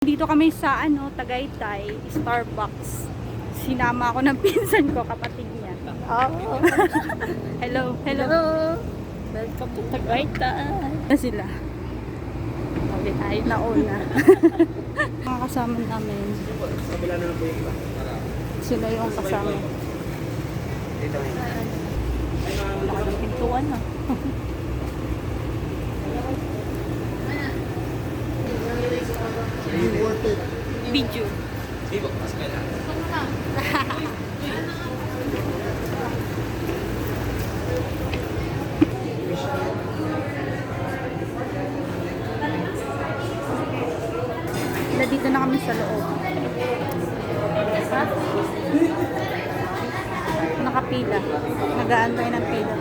Dito kami sa Tagaytay, Starbucks. Sinama ako ng pinsan ko, kapatid niya. Oh. Hello, hello. Welcome to Tagaytay. Na sila. Sabi tayo na una. Mga kasama namin. Sila yung kasama. Baka ng pintuan ha. Video. Dito na kami sa loob. Nakapila. Nag-aantay ng pila.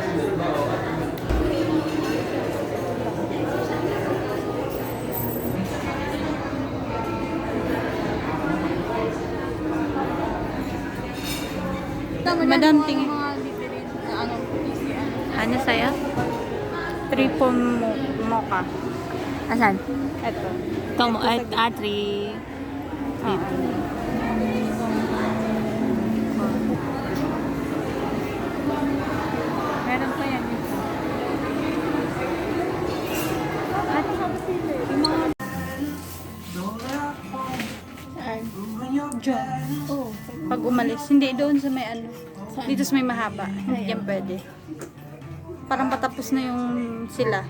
Madam, tingin. Ano sa'yo? Triple mocha. Asan? Ito. Ito mo, at 3. Meron pa yan. Ate, sabi sila. Yung mga... Diyan. Oh, pag umalis. Hindi, doon sa may Dito sa may mahaba. Hindi yan pwede. Parang patapos na yung sila.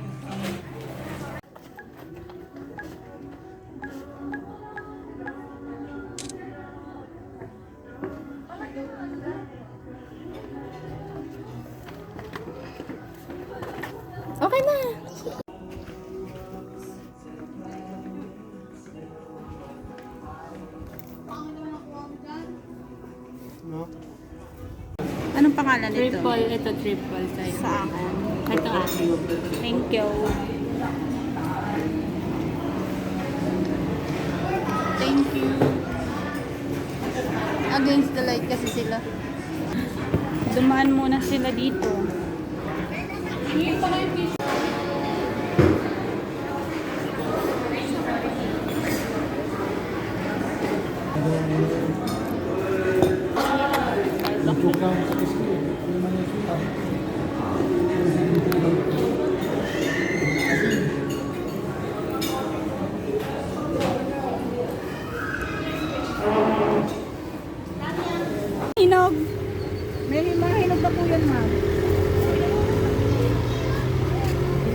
Okay na. Anong pangalan nito? Triple, ito triple sa'yo. Sa akin. Ito akin. Thank you. Thank you. Against the light kasi sila. Dumaan muna sila dito. Hinog. May mga hinog na po yan, ma'am.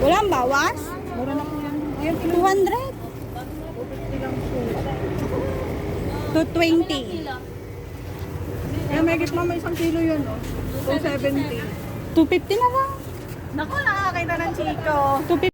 Walang bawas? Mura na po yan. Ayan, 200. 220. Kaya may gitma may 1 kilo yun, oh. 270. 250 na lang. Naku, nakakita ng chiko. 250.